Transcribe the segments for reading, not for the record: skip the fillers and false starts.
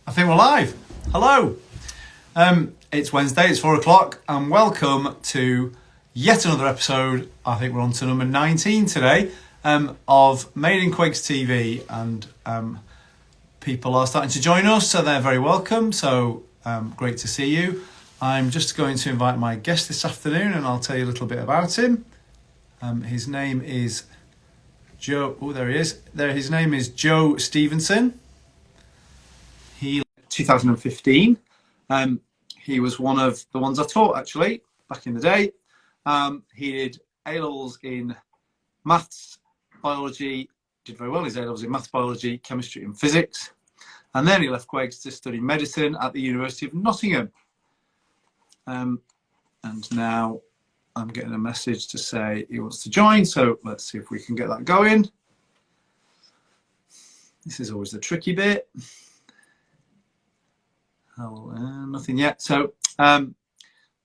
I think we're live. Hello. It's Wednesday, it's 4 o'clock, and welcome to yet another episode. I think we're on to number 19 today of Made in MIQTV, and people are starting to join us, so they're very welcome. So great to see you. I'm just going to invite my guest this afternoon, and I'll tell you a little bit about him. His name is Jo. Oh, there he is. His name is Jo Stevenson. He 2015. He was one of the ones I taught actually back in the day. He did A-levels in maths, biology, did very well his A-levels in maths, biology, chemistry and physics. And then he left Quakes to study medicine at the University of Nottingham. And now I'm getting a message to say he wants to join. So let's see if we can get that going. This is always the tricky bit. Nothing yet. So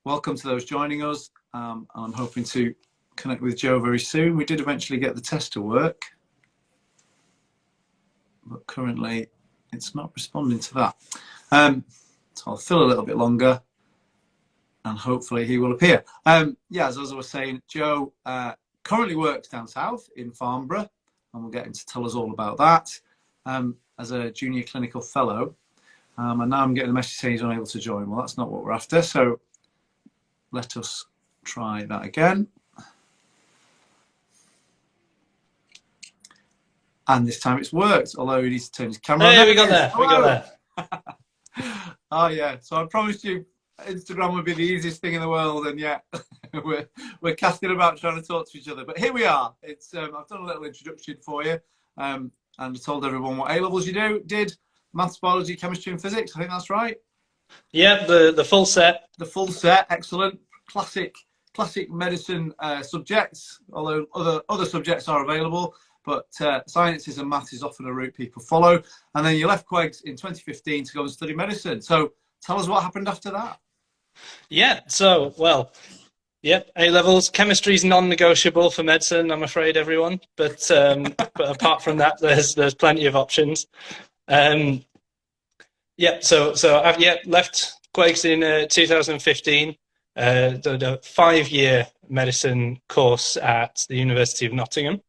welcome to those joining us. I'm hoping to connect with Jo very soon. We did eventually get the test to work, but currently it's not responding to that. So I'll fill a little bit longer and hopefully he will appear. Yeah, as I was saying, Jo currently works down south in Farnborough, and we'll get him to tell us all about that, as a junior clinical fellow. And now I'm getting a message saying he's unable to join. Well, that's not what we're after, so let us try that again. And this time it's worked, although he needs to turn his camera on. Hey, we got there. We got there. Oh, yeah. So I promised you Instagram would be the easiest thing in the world, and yet we're casting about trying to talk to each other. But here we are. It's I've done a little introduction for you, and I told everyone what A-levels you did. Maths, biology, chemistry and physics, I think that's right. Yeah, the full set. The full set, excellent. Classic medicine subjects, although other subjects are available, but sciences and maths is often a route people follow. And then you left Quakes in 2015 to go and study medicine. So tell us what happened after that. Yeah, so, well, yep, A-levels. Chemistry is non-negotiable for medicine, I'm afraid, everyone. But apart from that, there's plenty of options. Yeah, so I've left Quakes in 2015. Did a 5-year medicine course at the University of Nottingham,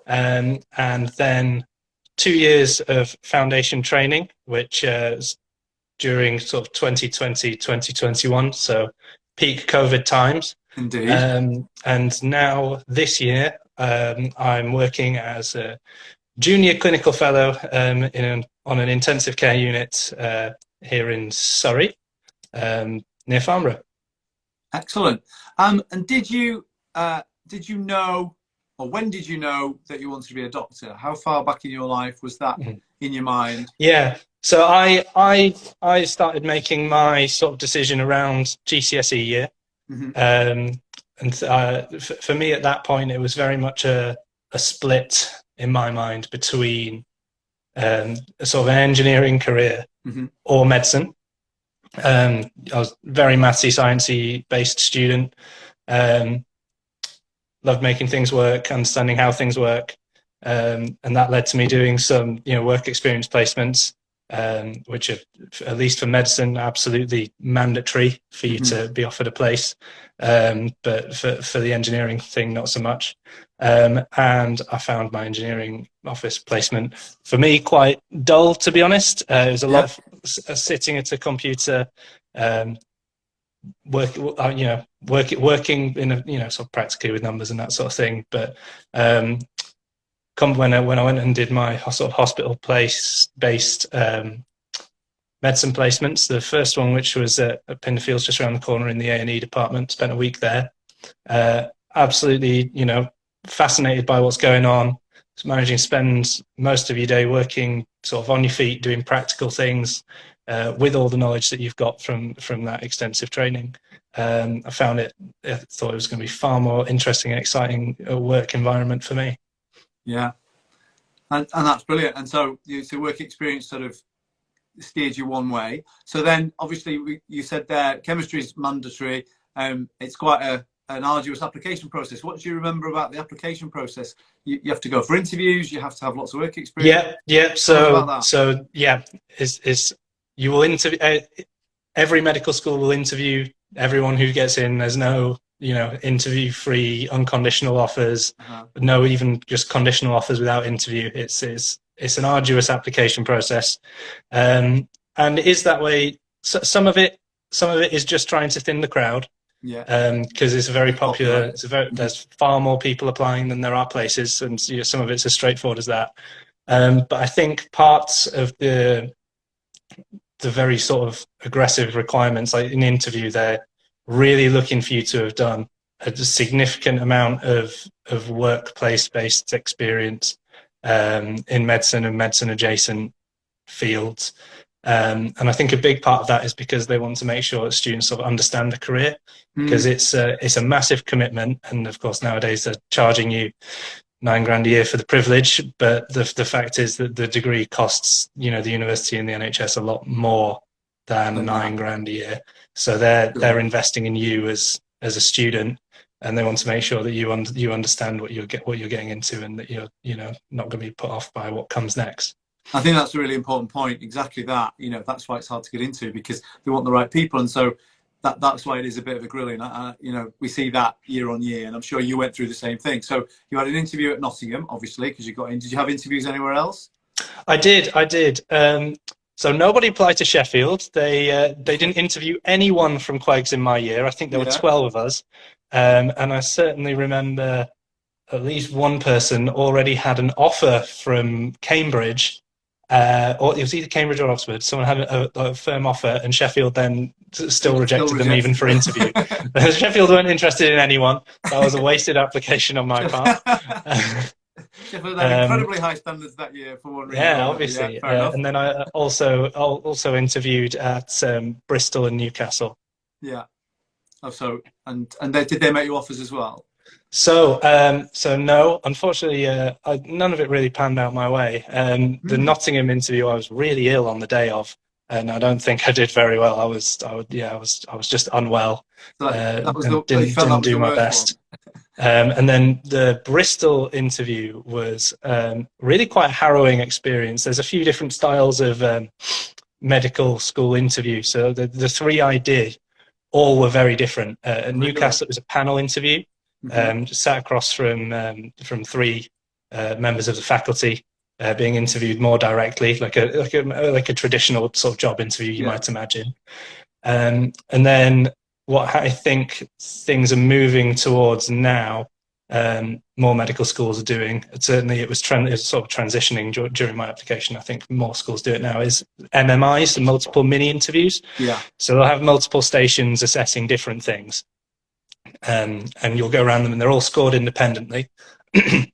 and then 2 years of foundation training, which is during sort of 2020, 2021, so peak COVID times. Indeed. And now this year, I'm working as a junior clinical fellow on an intensive care unit here in Surrey, near Farnborough. Excellent. And did you know, or when did you know that you wanted to be a doctor? How far back in your life was that in your mind? Yeah. So I started making my sort of decision around GCSE year, and for me at that point it was very much a split in my mind between a sort of an engineering career or medicine. I was very mathsy, sciencey based student. Loved making things work, understanding how things work, and that led to me doing some, work experience placements, which are, at least for medicine, absolutely mandatory for you to be offered a place. But for the engineering thing, not so much. And I found my engineering office placement, for me, quite dull, to be honest. It was a lot of sitting at a computer, working in a, sort of practically with numbers and that sort of thing. But when I went and did my sort of hospital-based medicine placements, the first one, which was at Pinderfields, just around the corner in the A&E department, spent a week there. Absolutely, fascinated by what's going on. It's managing to spend most of your day working sort of on your feet, doing practical things, with all the knowledge that you've got from that extensive training. I thought it was going to be far more interesting and exciting work environment for me. Yeah, and that's brilliant. And so work experience sort of steered you one way. So then obviously you said there chemistry is mandatory. It's quite an arduous application process. What do you remember about the application process? You have to go for interviews, you have to have lots of work experience. Yeah. So you will interview. Every medical school will interview everyone who gets in. There's no, interview-free, unconditional offers. No, even just conditional offers without interview. It's an arduous application process, and it is that way. So some of it is just trying to thin the crowd. Yeah. Because it's a very popular. There's far more people applying than there are places, and some of it's as straightforward as that. But I think parts of the very sort of aggressive requirements, like in interview, they're really looking for you to have done a significant amount of workplace-based experience in medicine and medicine-adjacent fields. And I think a big part of that is because they want to make sure that students sort of understand the career, because it's a massive commitment. And of course, nowadays they're charging you $9,000 a year for the privilege, but the fact is that the degree costs, the university and the NHS a lot more than $9,000 a year. So they're investing in you as a student, and they want to make sure that you understand what you're getting into, and that you're not going to be put off by what comes next. I think that's a really important point. Exactly that. That's why it's hard to get into, because they want the right people, and so that's why it is a bit of a grilling. We see that year on year, and I'm sure you went through the same thing. So you had an interview at Nottingham, obviously, because you got in. Did you have interviews anywhere else? I did. So nobody applied to Sheffield. They didn't interview anyone from Quegs in my year. I think there were 12 of us, and I certainly remember at least one person already had an offer from Cambridge. Or it was either Cambridge or Oxford. Someone had a firm offer, and Sheffield then still rejected them even for interview. Sheffield weren't interested in anyone. That was a wasted application on my part. Sheffield had incredibly high standards that year for one reason. Yeah, obviously. And then I also interviewed at Bristol and Newcastle. Yeah. And did they make you offers as well? So no, unfortunately, none of it really panned out my way. The Nottingham interview, I was really ill on the day of, and I don't think I did very well. I was just unwell. Didn't do my best. And then the Bristol interview was really quite a harrowing experience. There's a few different styles of medical school interview. So the three I did, all were very different. At Newcastle, it was a panel interview. Sat across from three members of the faculty, being interviewed more directly, like a traditional sort of job interview you might imagine. And then what I think things are moving towards now, more medical schools are doing. Certainly, it was sort of transitioning during my application. I think more schools do it now. Is MMIs, and multiple mini interviews. Yeah. So they'll have multiple stations assessing different things. And you'll go around them, and they're all scored independently. And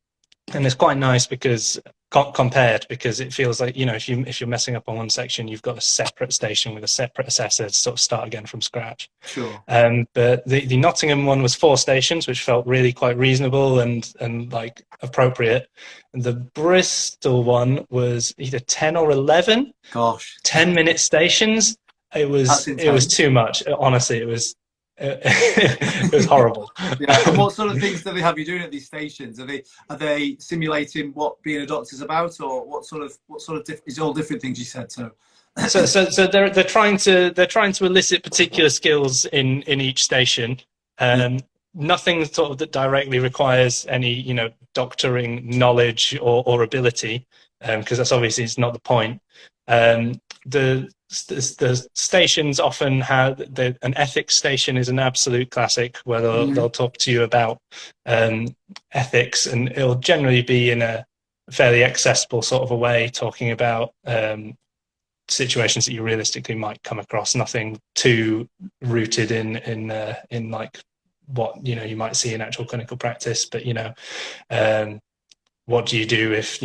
it's quite nice because because it feels like, if you're messing up on one section, you've got a separate station with a separate assessor to sort of start again from scratch. Sure. But the Nottingham one was 4 stations, which felt really quite reasonable and like appropriate. And the Bristol one was either 10 or 11. Gosh. 10-minute stations. It was too much. Honestly, it was horrible. Yeah. And what sort of things do they have you doing at these stations? Are they simulating what being a doctor's about, or what sort of is all different things you said? So they're trying to elicit particular skills in each station. Nothing sort of that directly requires any doctoring knowledge or ability, because that's obviously it's not the point. The stations often have an ethics station is an absolute classic, where they'll talk to you about ethics, and it'll generally be in a fairly accessible sort of a way, talking about situations that you realistically might come across. Nothing too rooted in like what you might see in actual clinical practice, but what do you do if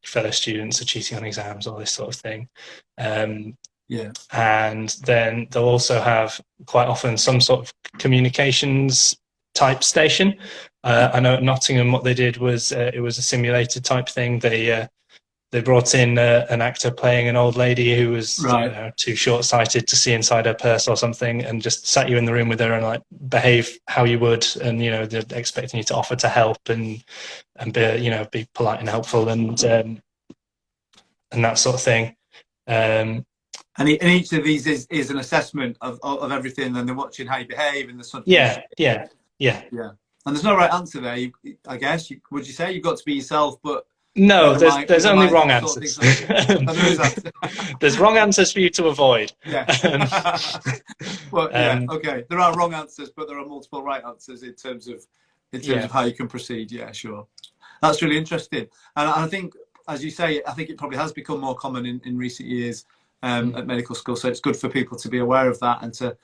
fellow students are cheating on exams, or this sort of thing. And then they'll also have quite often some sort of communications type station. I know at Nottingham what they did was it was a simulated type thing. They brought in an actor playing an old lady who was too short-sighted to see inside her purse or something, and just sat you in the room with her and like behave how you would, and they're expecting you to offer to help and be polite and helpful and that sort of thing. And each of these is an assessment of everything, and they're watching how you behave and the sort of Yeah, yeah, yeah. yeah. And there's no right answer there. I guess would you say you've got to be yourself, but No, there's only wrong sort of answers. there is answer. There's wrong answers for you to avoid. Yeah. Um, Well, yeah. Okay. There are wrong answers, but there are multiple right answers in terms of how you can proceed. Yeah, sure. That's really interesting. And I think, as you say, I think it probably has become more common in recent years at medical school. So it's good for people to be aware of that and to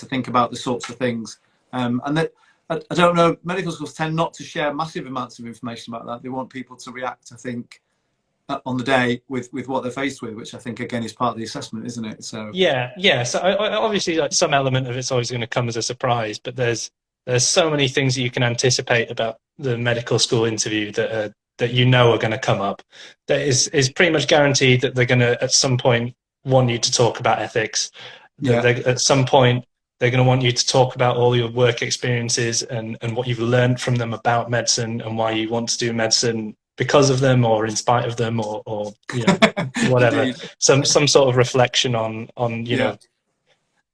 think about the sorts of things. And that I don't know, medical schools tend not to share massive amounts of information about that. They want people to react, I think, on the day with what they're faced with, which I think again is part of the assessment, isn't it? So yeah. So obviously, like, some element of it's always going to come as a surprise, but there's so many things that you can anticipate about the medical school interview that you know are going to come up. That is pretty much guaranteed that they're going to at some point want you to talk about ethics. Yeah. At some point they're going to want you to talk about all your work experiences and what you've learned from them about medicine and why you want to do medicine because of them or in spite of them or you know, whatever. some sort of reflection on you know,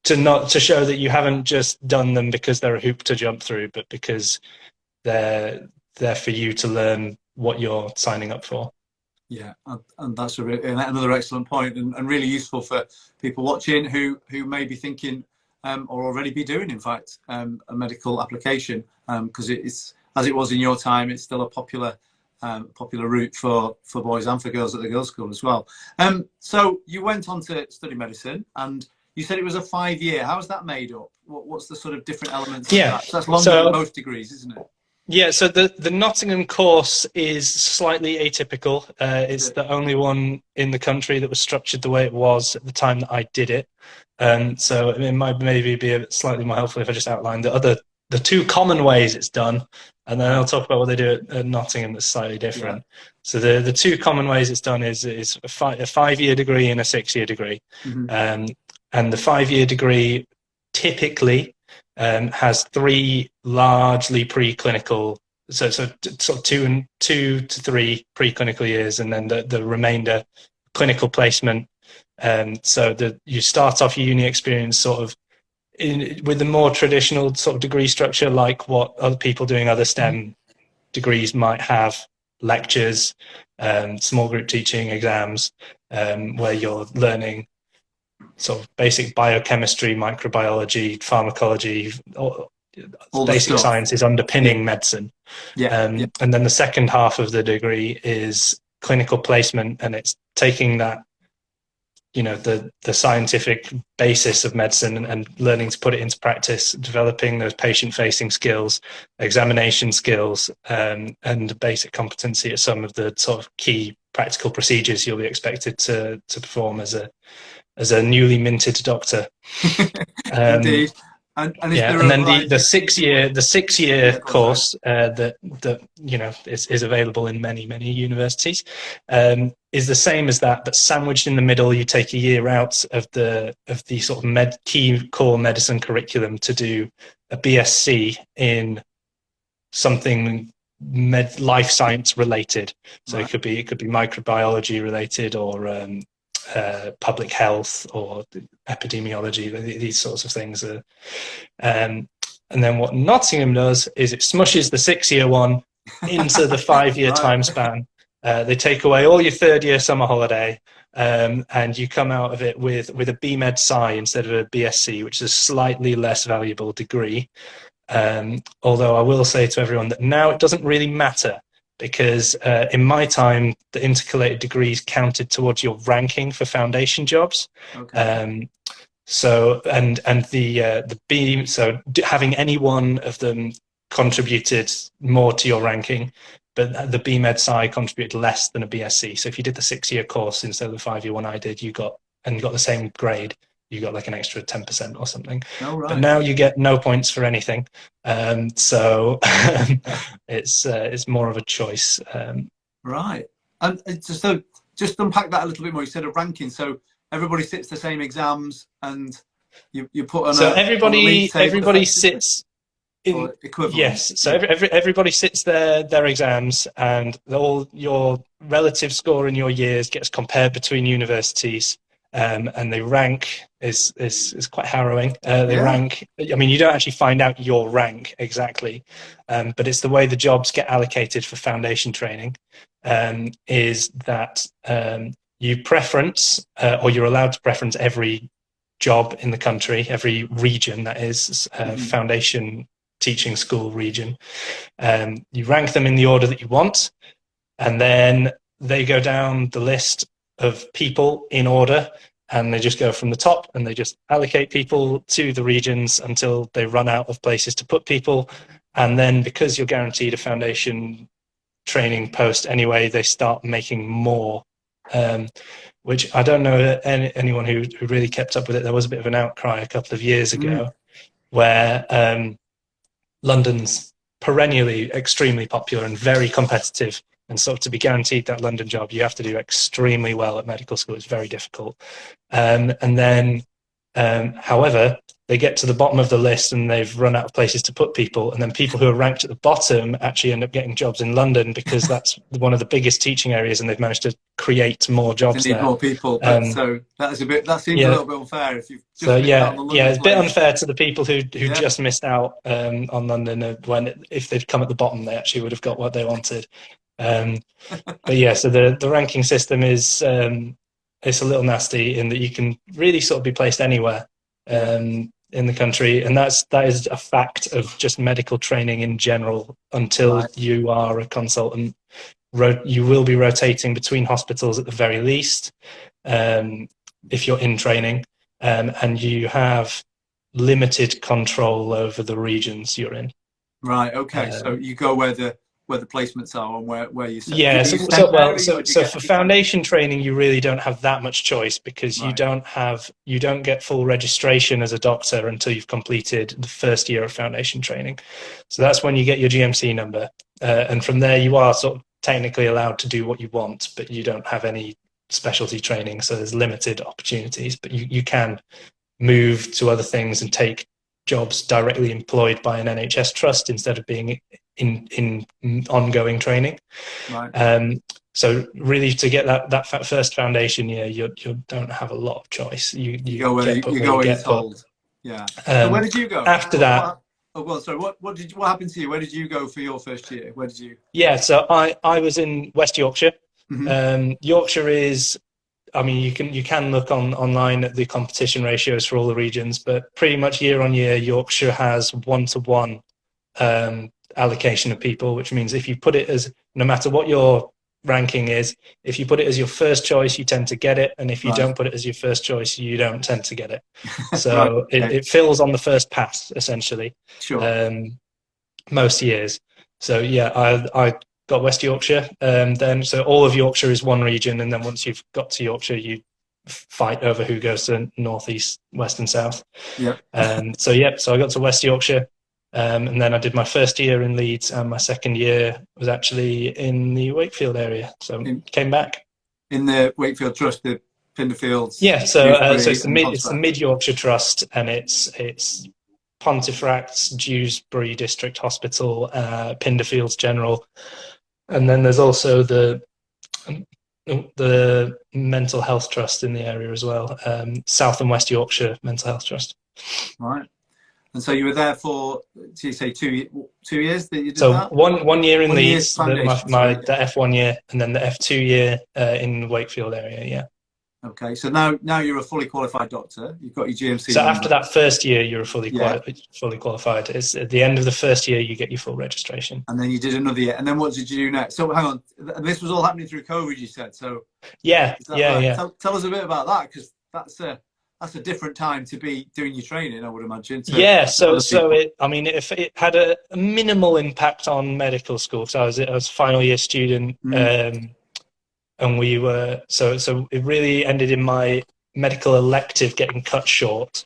to show that you haven't just done them because they're a hoop to jump through, but because they're there for you to learn what you're signing up for. Yeah, and that's another excellent point, and really useful for people watching who may be thinking or already be doing, in fact, a medical application, because it's, as it was in your time, it's still a popular route for boys and for girls at the girls' school as well. So you went on to study medicine, and you said it was a 5-year. How is that made up? What's the sort of different elements of that? So that's longer than most degrees, isn't it? Yeah, so the Nottingham course is slightly atypical. It's the only one in the country that was structured the way it was at the time that I did it. So it might maybe be slightly more helpful if I just outline the two common ways it's done, and then I'll talk about what they do at Nottingham that's slightly different. Yeah. So the two common ways it's done is a 5-year degree and a 6-year degree. Mm-hmm. And the 5-year degree typically has 3 largely preclinical, so sort of 2 to 3 preclinical years, and then the remainder clinical placement. So you start off your uni experience sort of with the more traditional sort of degree structure, like what other people doing other STEM degrees might have: lectures, small group teaching, exams, where you're learning sort of basic biochemistry, microbiology, pharmacology, all basic sciences underpinning medicine. And then the second half of the degree is clinical placement, and it's taking that, you know, the scientific basis of medicine and learning to put it into practice, developing those patient-facing skills, examination skills, and basic competency at some of the sort of key practical procedures you'll be expected to perform as a newly minted doctor. Indeed. And then the 6-year course that you know is available in many universities is the same as that, but sandwiched in the middle. You take a year out of the sort of key core medicine curriculum to do a BSc in something life science related. So right. It could be microbiology related, or public health, or epidemiology, these sorts of things. And then what Nottingham does is it smushes the 6-year one into the 5-year right. time span. They take away all your 3rd-year summer holiday, and you come out of it with a BMed Sci instead of a BSc, which is a slightly less valuable degree. Although I will say to everyone that now it doesn't really matter, because in my time, the intercalated degrees counted towards your ranking for foundation jobs. Okay. So the B, so having any one of them contributed more to your ranking, but the BMed Sci contributed less than a BSc. So if you did the 6-year course instead of the 5-year one I did, you got the same grade, you got like an extra 10% or something. Oh, right. But now you get no points for anything. So it's more of a choice. Right. And so just unpack that a little bit more. You said a ranking. So everybody sits the same exams, and you put on. So everybody sits in equivalent. Yes. So everybody sits their exams, and all your relative score in your years gets compared between universities. and they rank is quite harrowing. They rank. I mean, you don't actually find out your rank exactly, but it's the way the jobs get allocated for foundation training. Is that you preference, or you're allowed to preference every job in the country, every region that is foundation teaching school region. You rank them in the order that you want, and then they go down the list of people in order, and they just go from the top, and they just allocate people to the regions until they run out of places to put people. And then, because you're guaranteed a foundation training post anyway, they start making more, which I don't know anyone who really kept up with it. There was a bit of an outcry a couple of years ago where London's perennially extremely popular and very competitive, and so to be guaranteed that London job, you have to do extremely well at medical school. It's very difficult. And then, however, they get to the bottom of the list and they've run out of places to put people, and then people who are ranked at the bottom actually end up getting jobs in London because that's one of the biggest teaching areas, and they've managed to create more jobs there. More people, so that seems a little bit unfair. If you've just it's a bit unfair to the people who just missed out on London, when if they'd come at the bottom, they actually would have got what they wanted. But yeah, so the ranking system is it's a little nasty in that you can really sort of be placed anywhere in the country, and that is a fact of just medical training in general. Until you are a consultant, you will be rotating between hospitals at the very least, if you're in training, and you have limited control over the regions you're in. Right. Okay. So you go where the placements are and where you set. Yeah. So for foundation training, you really don't have that much choice, because you don't get full registration as a doctor until you've completed the first year of foundation training. So that's when you get your GMC number, and from there you are sort of technically allowed to do what you want, but you don't have any specialty training. So there's limited opportunities, but you can move to other things and take jobs directly employed by an NHS trust instead of being in ongoing training. So really, to get that first foundation year, you don't have a lot of choice. You go where you're told. Yeah. So where did you go after that? What happened to you? Where did you go for your first year? Where did you? Yeah, so I was in West Yorkshire. Yorkshire is, I mean, you can look online at the competition ratios for all the regions, but pretty much year on year, Yorkshire has 1-to-1 allocation of people, which means if you put it as, no matter what your ranking is, if you put it as your first choice, you tend to get it, and if you don't put it as your first choice, you don't tend to get it. So it fills on the first pass, essentially. Most years. So yeah, I got West Yorkshire, then so all of Yorkshire is one region, and then once you've got to Yorkshire, you fight over who goes to north, east, west, and south. So I got to West Yorkshire, and then I did my first year in Leeds, and my second year was actually in the Wakefield area. So came back in the Wakefield Trust, the Pinderfields. Yeah, so it's the Mid Yorkshire Trust, and it's Pontefract, Dewsbury District Hospital, Pinderfields General. And then there's also the Mental Health Trust in the area as well, South and West Yorkshire Mental Health Trust. Right. And so you were there for, do you say 2 years that you did so that? one year in Leeds, the F1 year, and then the F2 year in Wakefield area, yeah. Okay, so now you're a fully qualified doctor. You've got your GMC. So after that first year, you're fully qualified. It's at the end of the first year you get your full registration. And then you did another year. And then what did you do next? So hang on, this was all happening through COVID, you said. So yeah. Tell us a bit about that, because that's a different time to be doing your training, I would imagine. So it had a minimal impact on medical school. So I was a final year student. And we were so it really ended in my medical elective getting cut short,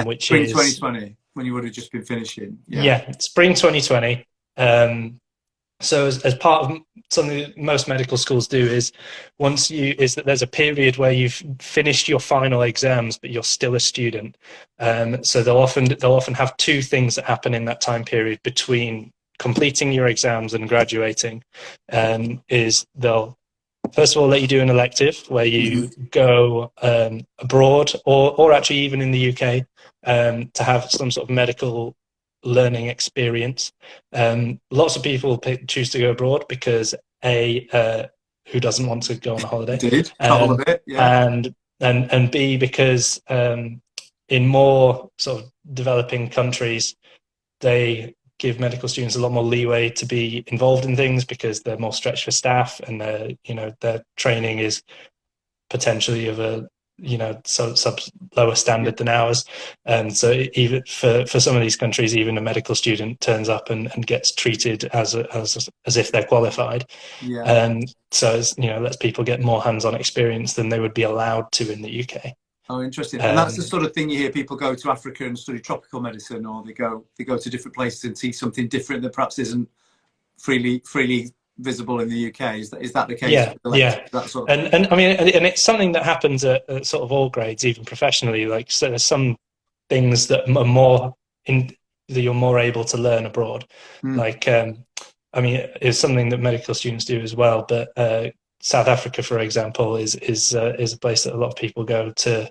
which spring is 2020, when you would have just been finishing. Spring 2020. So as part of something that most medical schools do is that there's a period where you've finished your final exams but you're still a student. So they'll often have two things that happen in that time period between completing your exams and graduating. Is they'll first of all, let you do an elective where you go abroad or actually even in the UK to have some sort of medical learning experience. Lots of people choose to go abroad because who doesn't want to go on a holiday? Indeed, travel a bit, yeah. And B, because in more sort of developing countries, they give medical students a lot more leeway to be involved in things because they're more stretched for staff, and their training is potentially of a lower standard than ours. And so even for some of these countries, even a medical student turns up and gets treated as if they're qualified. Yeah. So lets people get more hands-on experience than they would be allowed to in the UK. Oh, interesting. And that's the sort of thing you hear people go to Africa and study tropical medicine, or they go to different places and see something different that perhaps isn't freely visible in the UK. Is that the case? Yeah. That sort of and I mean, and it's something that happens at sort of all grades, even professionally. Like, so there's some things that are more that you're more able to learn abroad. Like, I mean, it's something that medical students do as well. But South Africa, for example, is a place that a lot of people go to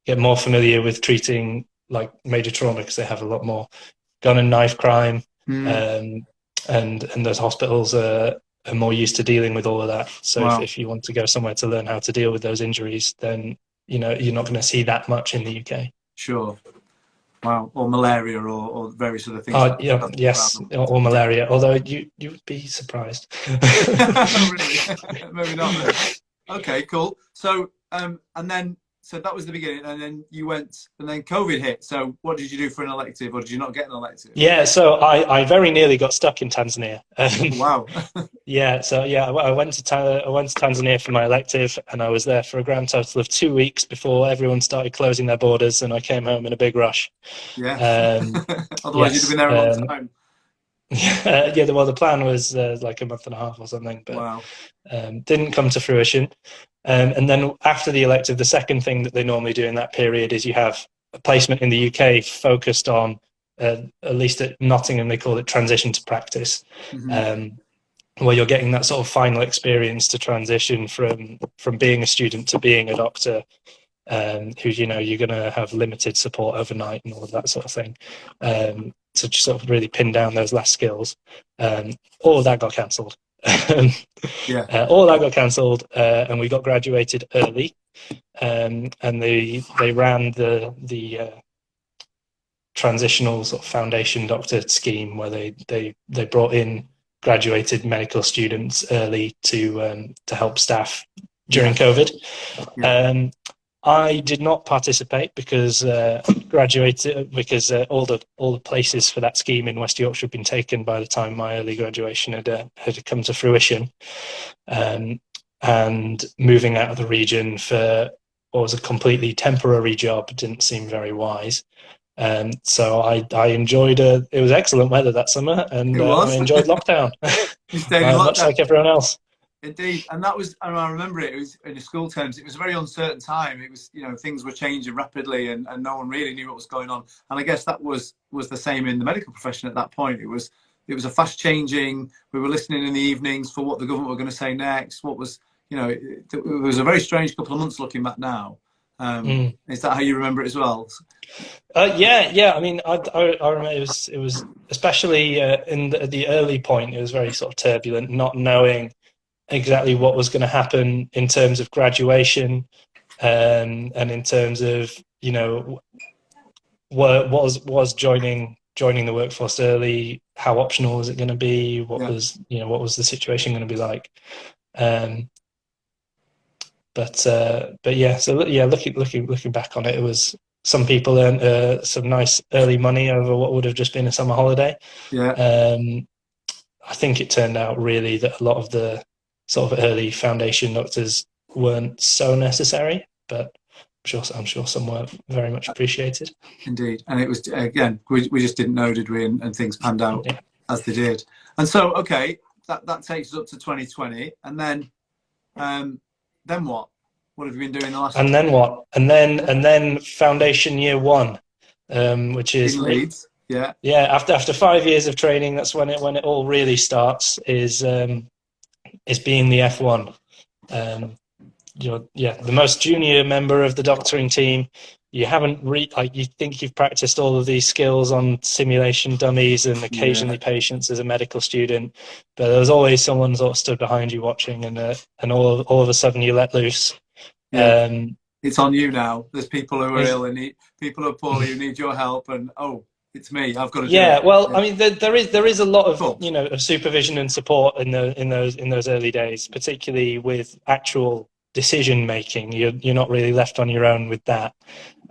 get more familiar with treating like major trauma, because they have a lot more gun and knife crime, and those hospitals are more used to dealing with all of that. So if you want to go somewhere to learn how to deal with those injuries, then you're not going to see that much in the UK. Sure. Wow. Or malaria, or various other things. Yes, or malaria. Although you would be surprised. Really? Maybe not. Okay, cool. So so that was the beginning, and then you went, and then COVID hit. So what did you do for an elective, or did you not get an elective? Yeah, so I very nearly got stuck in Tanzania. Wow. Yeah, so I went to Tanzania for my elective, and I was there for a grand total of 2 weeks before everyone started closing their borders, and I came home in a big rush. Yeah. Otherwise, you'd have been there a long time. Well, the plan was like a month and a half or something, but wow. Didn't come to fruition. And then after the elective, the second thing that they normally do in that period is you have a placement in the UK focused on, at least at Nottingham, they call it transition to practice, where you're getting that sort of final experience to transition from being a student to being a doctor, who, you're going to have limited support overnight and all of that sort of thing. To just sort of really pin down those last skills. All of that got cancelled. All that got cancelled, and we got graduated early. And they ran the transitional sort of foundation doctor scheme, where they brought in graduated medical students early to help staff during COVID. I did not participate because graduated because all the places for that scheme in West Yorkshire had been taken by the time my early graduation had come to fruition, and moving out of the region for what was a completely temporary job didn't seem very wise. So I enjoyed it was excellent weather that summer, and I enjoyed lockdown. You stayed in lockdown, much like everyone else. Indeed, and that was, and I remember it was in the school terms. It was a very uncertain time. It was, things were changing rapidly, and no one really knew what was going on. And I guess that was the same in the medical profession at that point. It was a fast changing. We were listening in the evenings for what the government were going to say next. What was, it was a very strange couple of months looking back now. Is that how you remember it as well? Yeah. I mean, I remember it was especially in the early point. It was very sort of turbulent, not knowing exactly what was going to happen in terms of graduation, and in terms of what was joining the workforce early. How optional was it going to be? What was the situation going to be like? But yeah. So yeah, looking back on it, it was, some people earned some nice early money over what would have just been a summer holiday. I think it turned out really that a lot of the sort of early foundation doctors weren't so necessary, but I'm sure some were very much appreciated. Indeed, and it was, again, we just didn't know, did we? And things panned out as they did. And so, okay, that takes us up to 2020, and then what? What have you been doing the last? And then what? And then foundation year one, which is in Leeds. Yeah. After 5 years of training, that's when it all really starts. Is being the F1. You're the most junior member of the doctoring team. You haven't you think you've practiced all of these skills on simulation dummies and occasionally patients as a medical student, but there's always someone sort of stood behind you watching, and all of a sudden you let loose. It's on you now. There's people who are ill and people who are poorly who need your help, and it's me. I've got to do it. Well, I mean, there is a lot of of supervision and support in those early days, particularly with actual decision making. You're not really left on your own with that.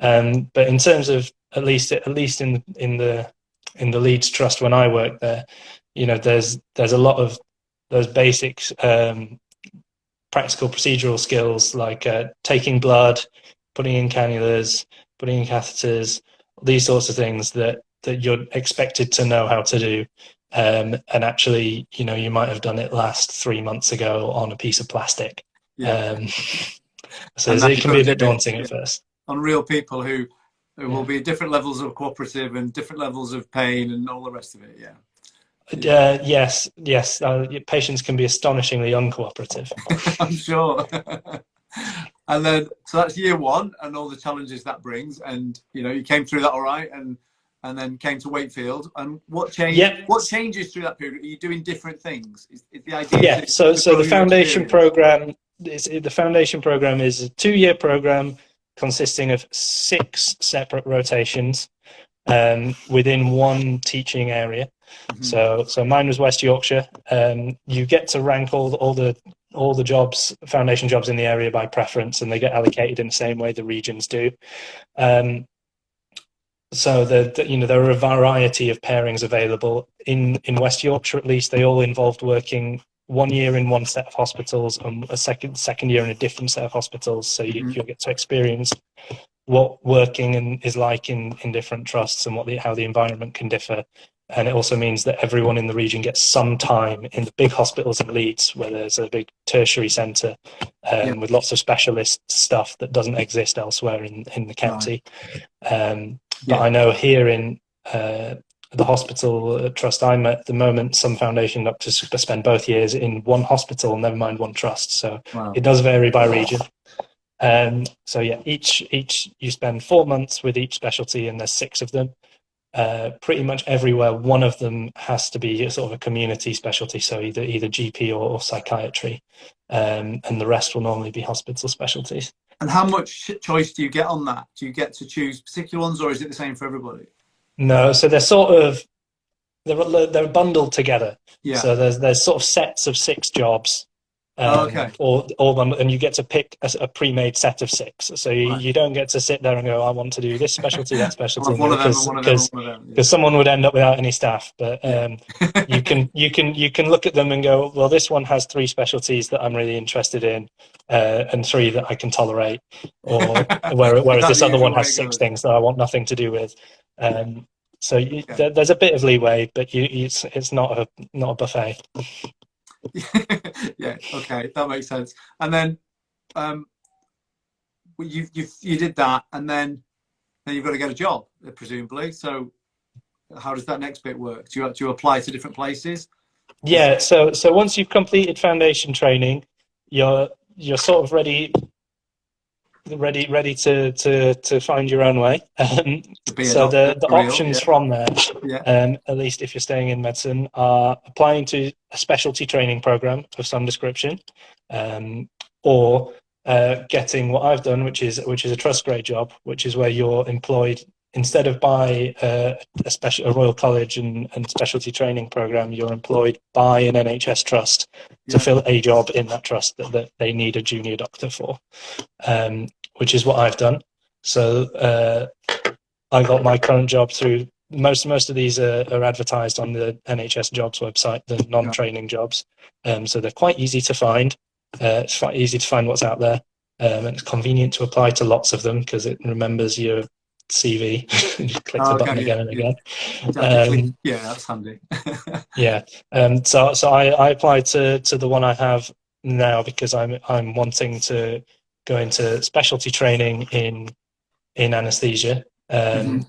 But in terms of at least in the Leeds Trust when I worked there, there's a lot of those basics, practical procedural skills like taking blood, putting in cannulas, putting in catheters, these sorts of things that you're expected to know how to do. And actually, you might have done it last 3 months ago on a piece of plastic. So it can be a bit daunting at first. On real people who will be at different levels of cooperative and different levels of pain and all the rest of it. Yes. Patients can be astonishingly uncooperative. I'm sure. And then, so that's year one and all the challenges that brings. And, you came through that all right and then came to Wakefield. And what changed? What changes through that period? Are you doing different things? Is the idea? Yeah, so the foundation program, the foundation program is a 2-year program consisting of 6 separate rotations within one teaching area. So mine was West Yorkshire. You get to rank all the jobs, foundation jobs in the area by preference, and they get allocated in the same way the regions do. So there are a variety of pairings available in West Yorkshire. At least they all involved working 1 year in one set of hospitals and a second year in a different set of hospitals. So you'll get to experience what working is like in different trusts and how the environment can differ. And it also means that everyone in the region gets some time in the big hospitals in Leeds, where there's a big tertiary centre with lots of specialist stuff that doesn't exist elsewhere in the county. But I know here in the hospital trust I'm at the moment, some foundation doctors spend both years in one hospital, never mind one trust. So it does vary by region. Each you spend 4 months with each specialty, and there's 6 of them. Pretty much everywhere, one of them has to be sort of a community specialty, so either GP or psychiatry, and the rest will normally be hospital specialties. And how much choice do you get on that? Do you get to choose particular ones, or is it the same for everybody? No, so they're bundled together. So there's sort of sets of 6 jobs. And you get to pick a pre-made set of 6. So you don't get to sit there and go, I want to do this specialty, that specialty, because someone would end up without any staff. But you can look at them and go, well, this one has 3 specialties that I'm really interested in, and 3 that I can tolerate, or whereas this other one has 6 things that I want nothing to do with. There's a bit of leeway, but it's not a buffet. Okay, that makes sense. And then you did that, and then you've got to get a job, presumably. So how does that next bit work? Do you apply to different places? So once you've completed foundation training, you're sort of ready to find your own way. So the options from there, at least if you're staying in medicine, are applying to a specialty training program of some description, or getting what I've done, which is a trust grade job, which is where you're employed instead of by a Royal College and specialty training program. You're employed by an NHS trust to fill a job in that trust that they need a junior doctor for. Which is what I've done. So I got my current job through most of these are advertised on the NHS jobs website, the non-training jobs. So they're quite easy to find. It's quite easy to find what's out there, and it's convenient to apply to lots of them because it remembers your CV. You click the button again and again. That's handy. So I applied to the one I have now because I'm wanting to go into specialty training in anaesthesia, and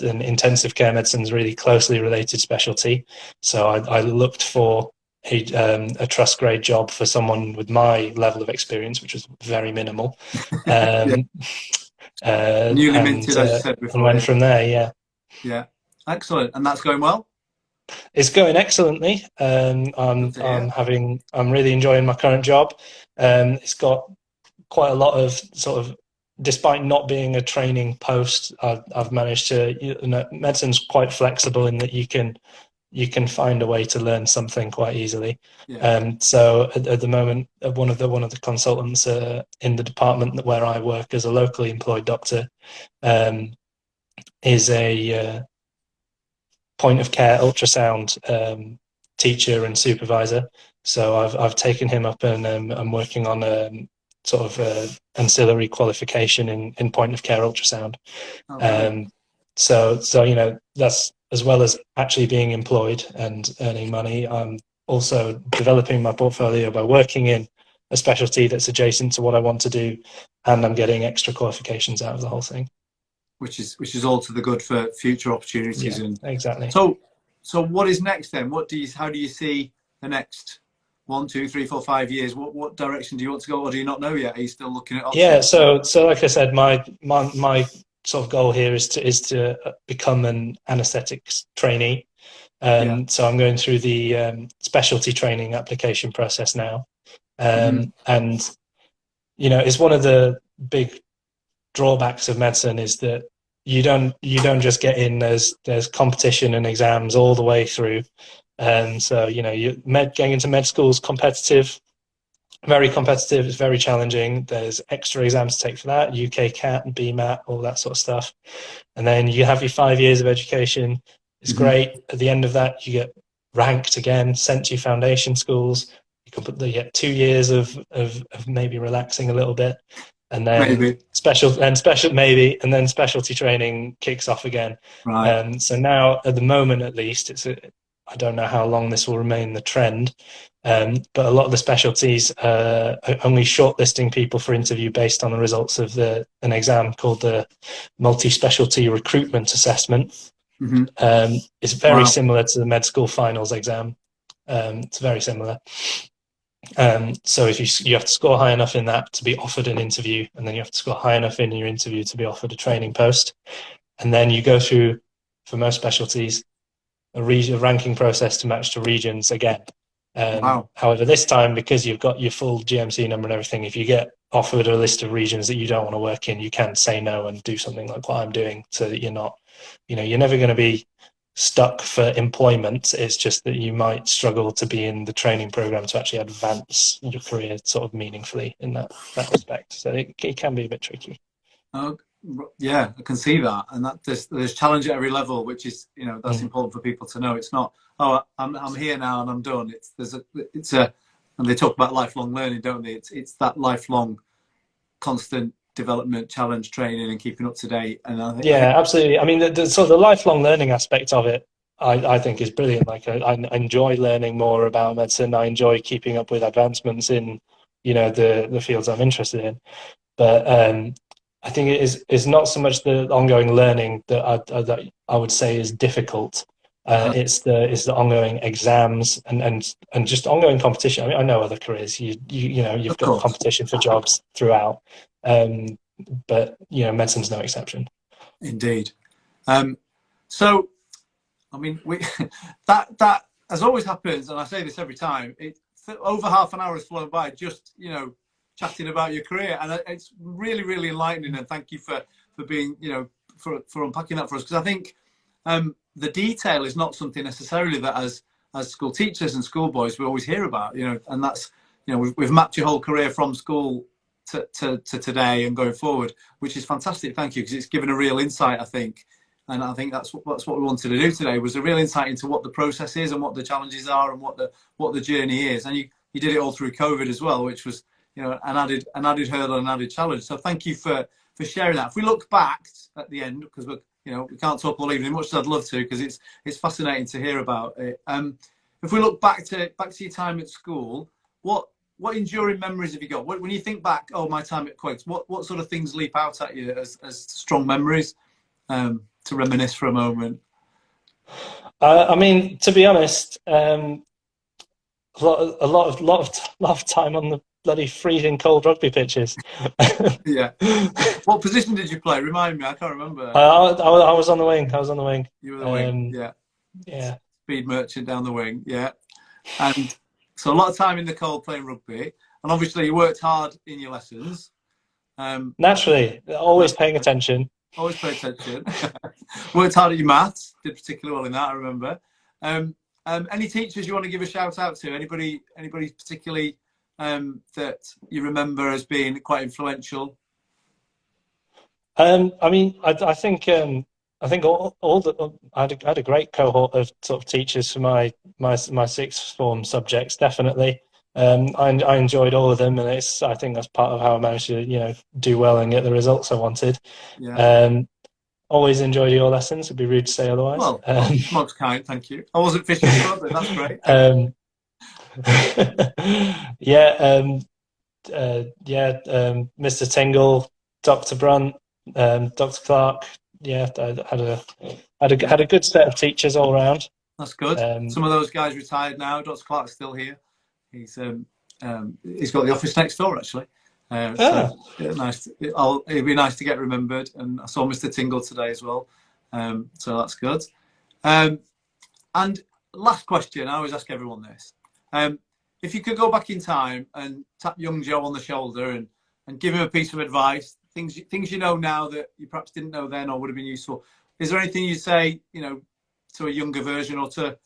then intensive care medicine is really closely related specialty. So I looked for a trust grade job for someone with my level of experience, which was very minimal. Yeah. Newly And minted, as you said before. went Yeah. from there. Yeah. Yeah. Excellent. And that's going well? It's going excellently. Good to hear. I'm really enjoying my current job. It's got quite a lot of sort of, despite not being a training post, I've managed to, medicine's quite flexible in that you can find a way to learn something quite easily. Yeah. So at the moment, one of the consultants in the department where I work as a locally employed doctor is a point of care ultrasound teacher and supervisor. So I've taken him up, and I'm working on a sort of ancillary qualification in point of care ultrasound. Oh, So that's, as well as actually being employed and earning money, I'm also developing my portfolio by working in a specialty that's adjacent to what I want to do, and I'm getting extra qualifications out of the whole thing. which is all to the good for future opportunities. Yeah, And exactly. so what is next then? How do you see the next 1, 2, 3, 4, 5 years? What direction do you want to go, or do you not know yet? Are you still looking at options? Yeah, so like I said, my sort of goal here is to become an anaesthetics trainee. So I'm going through the specialty training application process now. And it's one of the big drawbacks of medicine is that you don't just get in. There's competition and exams all the way through. So getting into med school is competitive, very competitive. It's very challenging. There's extra exams to take for that, UK CAT and BMAT, all that sort of stuff. And then you have your 5 years of education. It's great. At the end of that, you get ranked again, sent to your foundation schools. You get 2 years of maybe relaxing a little bit, and then specialty training kicks off again. Right. So now, at the moment, at least, I don't know how long this will remain the trend, but a lot of the specialties are only shortlisting people for interview based on the results of an exam called the multi-specialty recruitment assessment. It's very similar to the med school finals exam. It's very similar. So if you have to score high enough in that to be offered an interview, and then you have to score high enough in your interview to be offered a training post, and then you go through, for most specialties, a ranking process to match to regions again. However, this time, because you've got your full GMC number and everything, if you get offered a list of regions that you don't want to work in, you can say no and do something like what I'm doing, so that you're not, you're never going to be stuck for employment. It's just that you might struggle to be in the training program to actually advance your career sort of meaningfully in that respect. So it can be a bit tricky. Yeah, I can see that, and that there's challenge at every level, which is that's important for people to know. It's not, oh, I'm here now and I'm done. And they talk about lifelong learning, don't they? It's that lifelong, constant development, challenge, training, and keeping up to date. And absolutely. I mean, the lifelong learning aspect of it, I think, is brilliant. Like I enjoy learning more about medicine. I enjoy keeping up with advancements in the fields I'm interested in. But I think it is not so much the ongoing learning that I would say is difficult. It's the ongoing exams and just ongoing competition. I mean, I know other careers. You've got competition for jobs throughout, but medicine's no exception. Indeed. So, I mean, that as always happens, and I say this every time. Over half an hour has flown by just chatting about your career, and it's really, really enlightening. And thank you for being for unpacking that for us, because I think the detail is not something necessarily that as school teachers and schoolboys we always hear about, and that's we've mapped your whole career from school to today and going forward, which is fantastic. Thank you, because it's given a real insight, I think. And I think that's what we wanted to do today, was a real insight into what the process is and what the challenges are and what the journey is. And you did it all through COVID as well, which was an added hurdle and added challenge. So thank you for sharing that. If we look back at the end, because we can't talk all evening, much as I'd love to, because it's fascinating to hear about it. If we look back to your time at school, what enduring memories have you got? When you think back, my time at Quakes, what sort of things leap out at you as strong memories? To reminisce for a moment. I mean, to be honest, a lot of time on the bloody freezing cold rugby pitches. Yeah. What position did you play? Remind me, I can't remember. I was on the wing. I was on the wing. You were the wing, yeah. Yeah. Speed merchant down the wing, yeah. And so a lot of time in the cold playing rugby, and obviously you worked hard in your lessons. Naturally, always paying attention. Always pay attention. Worked hard at your maths, did particularly well in that, I remember. Any teachers you want to give a shout out to? Anybody particularly that you remember as being quite influential? I mean, I think all the I had a great cohort of sort of teachers for my sixth form subjects. Definitely, I enjoyed all of them, and I think that's part of how I managed to do well and get the results I wanted. Yeah. Always enjoyed your lessons. It'd be rude to say otherwise. Well, most kind, thank you. I wasn't fishing for it, but that's great. Mr. Tingle, Dr. Brunt, Dr. Clark. Yeah, I had a good set of teachers all around. That's good. Some of those guys retired now. Dr. Clark's still here. He's got the office next door actually. So, yeah, nice. It'd be nice to get remembered. And I saw Mr. Tingle today as well. So that's good. And last question, I always ask everyone this. If you could go back in time and tap young Joe on the shoulder and give him a piece of advice, things you know now that you perhaps didn't know then or would have been useful, is there anything you'd say, to a younger version or to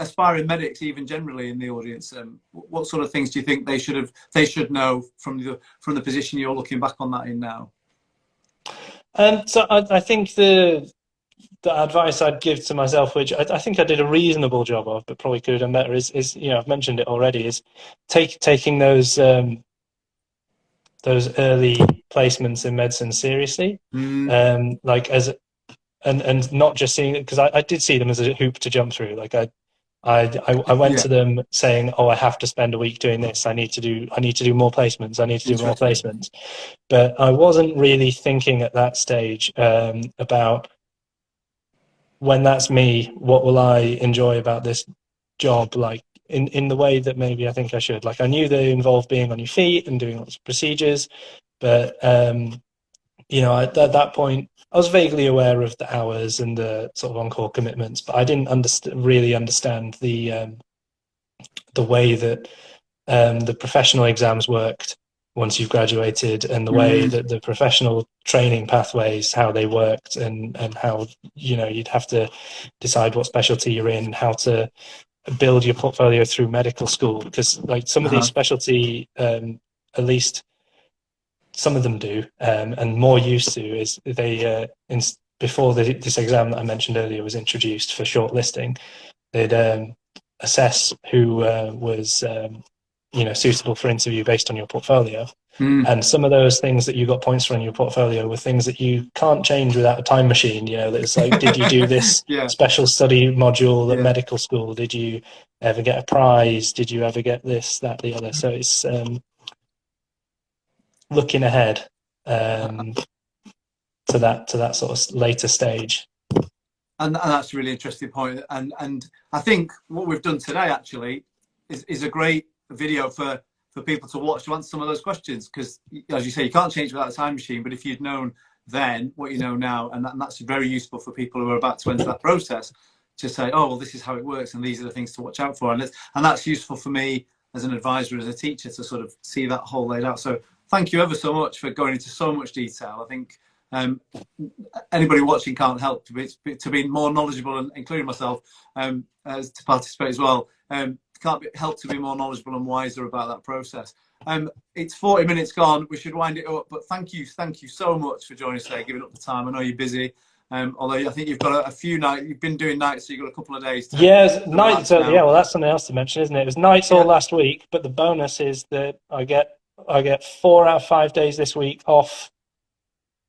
aspiring medics even generally in the audience? What sort of things do you think they should know from the position you're looking back on that in now? So I think the advice I'd give to myself, which I think I did a reasonable job of, but probably could have done better, is I've mentioned it already, is taking those early placements in medicine seriously, and not just seeing it, because I did see them as a hoop to jump through. Like I went to them saying, "Oh, I have to spend a week doing this. I need to do more placements. I need to do more placements." But I wasn't really thinking at that stage about, when that's me, what will I enjoy about this job? Like in the way that maybe I think I should. Like I knew they involved being on your feet and doing lots of procedures, but at that point, I was vaguely aware of the hours and the sort of on-call commitments, but I didn't really understand the way that the professional exams worked once you've graduated, and the way that the professional training pathways, how they worked, and how you'd have to decide what specialty you're in, how to build your portfolio through medical school, because like some of these specialty, at least some of them do, and more used to, is they before this exam that I mentioned earlier was introduced for shortlisting, they'd assess who was suitable for interview based on your portfolio. And some of those things that you got points for in your portfolio were things that you can't change without a time machine. It's like, did you do this special study module at medical school? Did you ever get a prize? Did you ever get this, that, the other? So it's looking ahead to that sort of later stage. And that's a really interesting point. And I think what we've done today actually is a great video for people to watch to answer some of those questions, because as you say, you can't change without a time machine, but if you'd known then what you know now, and that's very useful for people who are about to enter that process, to say, oh well, this is how it works and these are the things to watch out for, and that's useful for me as an advisor, as a teacher, to sort of see that whole laid out. So thank you ever so much for going into so much detail. I think anybody watching can't help to be more knowledgeable, and including myself as to participate as well. Can't help to be more knowledgeable and wiser about that process. It's 40 minutes gone. We should wind it up, but thank you so much for joining us today, giving up the time. I know you're busy. Although I think you've got a few nights. You've been doing nights, so you've got a couple of days. Nights. Well, that's something else to mention, isn't it? It was nights all last week, but the bonus is that I get 4 out of 5 days this week off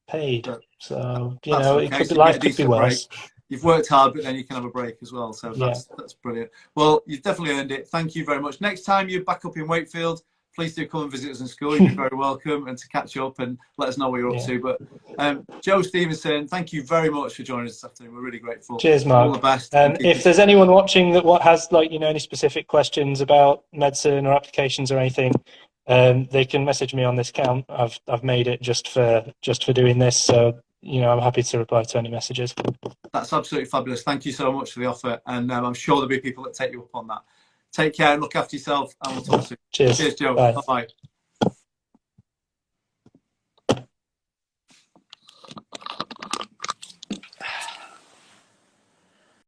paid. So life could be worse. Break. You've worked hard, but then you can have a break as well. So that's brilliant. Well, you've definitely earned it. Thank you very much. Next time you're back up in Wakefield, please do come and visit us in school. You'd be very welcome, and to catch up and let us know what you're up to. But Jo Stevenson, thank you very much for joining us this afternoon. We're really grateful. Cheers, Mark. All the best. If there's anyone watching that has any specific questions about medicine or applications or anything, they can message me on this account. I've made it just for doing this, so I'm happy to reply to any messages. That's absolutely fabulous. Thank you so much for the offer, and I'm sure there'll be people that take you up on that. Take care and look after yourself, and we'll talk soon. Cheers. Cheers, Jo. Bye. Bye-bye.